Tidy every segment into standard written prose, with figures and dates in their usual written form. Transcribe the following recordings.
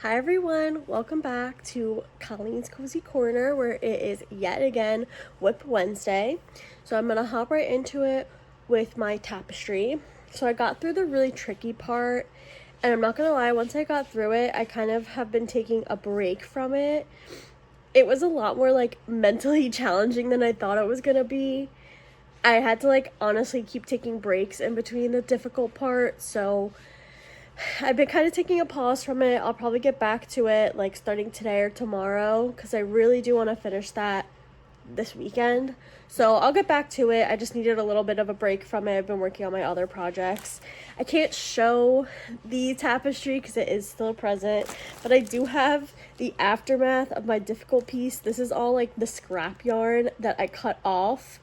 Hi everyone, welcome back to Colleen's Cozy Corner, where it is yet again WIP Wednesday. So I'm gonna hop right into it with my tapestry. So I got through the really tricky part, and I'm not gonna lie, once I got through it, I kind of have been taking a break from it. It was a lot more like mentally challenging than I thought it was gonna be. I had to honestly keep taking breaks in between the difficult part, so I've been kind of taking a pause from it. I'll probably get back to it starting today or tomorrow because I really do want to finish that this weekend. So I'll get back to it. I just needed a little bit of a break from it. I've been working on my other projects. I can't show the tapestry because it is still present, but I do have the aftermath of my difficult piece. This is all the scrap yarn that I cut off.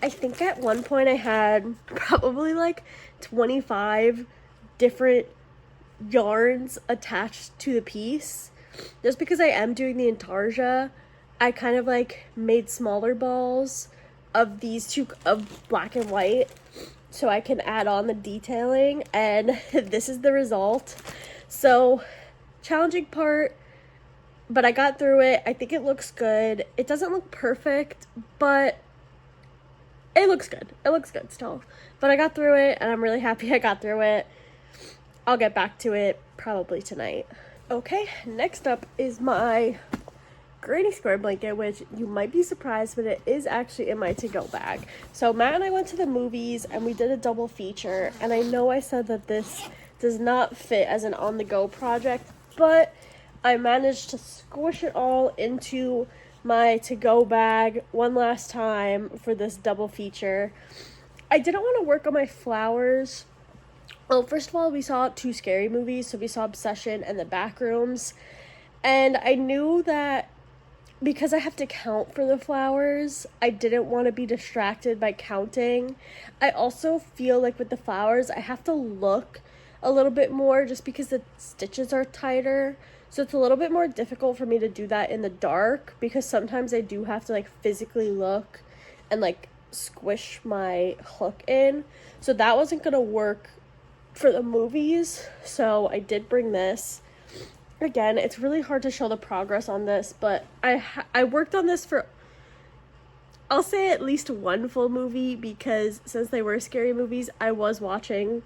I think at one point I had probably 25 different yarns attached to the piece. Just because I am doing the intarsia, I kind of made smaller balls of these two of black and white so I can add on the detailing, and this is the result. So challenging part, but I got through it. I think it looks good. It doesn't look perfect, but it looks good. It looks good still. But I got through it and I'm really happy I got through it. I'll get back to it probably tonight. Okay, next up is my granny square blanket, which you might be surprised, but it is actually in my to-go bag. So Matt and I went to the movies and we did a double feature, and I know I said that this does not fit as an on-the-go project, but I managed to squish it all into my to-go bag one last time for this double feature. I didn't want to work on my flowers. Well, first of all, we saw two scary movies. So we saw Obsession and The Backrooms. And I knew that because I have to count for the flowers, I didn't want to be distracted by counting. I also feel like with the flowers, I have to look a little bit more just because the stitches are tighter. So it's a little bit more difficult for me to do that in the dark because sometimes I do have to physically look and squish my hook in. So that wasn't going to work for the movies, so I did bring this. Again, it's really hard to show the progress on this, but I worked on this for, I'll say, at least one full movie, because since they were scary movies, I was watching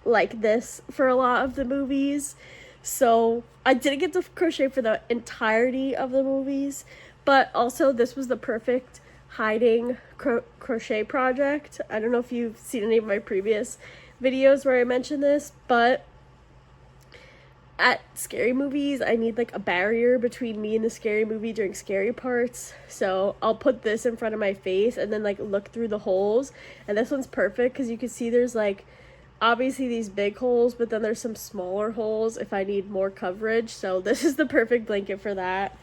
this for a lot of the movies. So I didn't get to crochet for the entirety of the movies, but also this was the perfect hiding crochet project. I don't know if you've seen any of my previous videos where I mentioned this, but at scary movies, I need a barrier between me and the scary movie during scary parts. So I'll put this in front of my face and then look through the holes. And this one's perfect because you can see there's obviously these big holes, but then there's some smaller holes if I need more coverage. So this is the perfect blanket for that.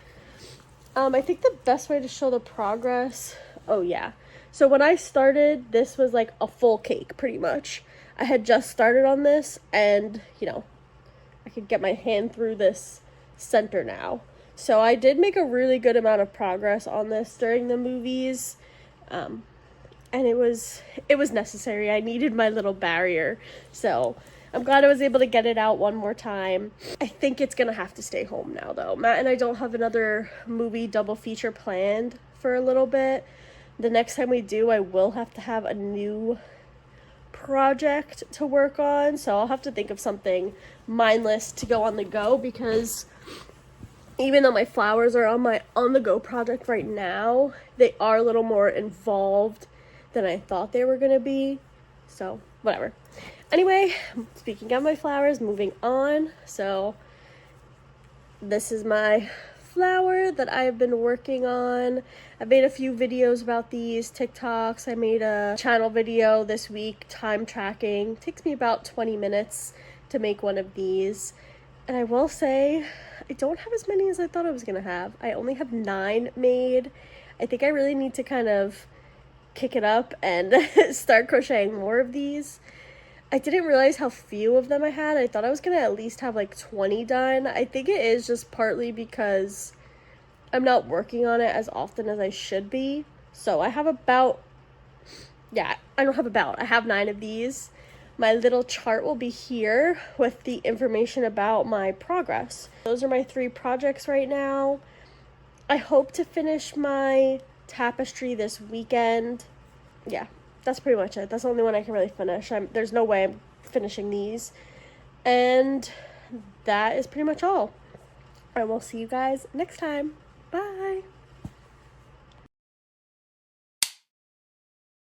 I think the best way to show the progress, oh yeah. So when I started, this was a full cake pretty much. I had just started on this, and I could get my hand through this center now. So I did make a really good amount of progress on this during the movies, and it was necessary. I needed my little barrier, so I'm glad I was able to get it out one more time. I think it's gonna have to stay home now though. Matt and I don't have another movie double feature planned for a little bit. The next time we do, I will have to have a new project to work on, so I'll have to think of something mindless to go on the go, because even though my flowers are on my on the go project right now, they are a little more involved than I thought they were gonna be. So whatever. Anyway, speaking of my flowers, moving on. So this is my flower that I've been working on. I made a few videos about these, TikToks. I made a channel video this week, time tracking. It takes me about 20 minutes to make one of these. And I will say, I don't have as many as I thought I was gonna have. I only have 9 made. I think I really need to kind of kick it up and start crocheting more of these. I didn't realize how few of them I had. I thought I was gonna at least have 20 done. I think it is just partly because I'm not working on it as often as I should be. So I have I have 9 of these. My little chart will be here with the information about my progress. Those are my 3 projects right now. I hope to finish my tapestry this weekend. Yeah, that's pretty much it. That's the only one I can really finish. There's no way I'm finishing these. And that is pretty much all. I will see you guys next time. Bye.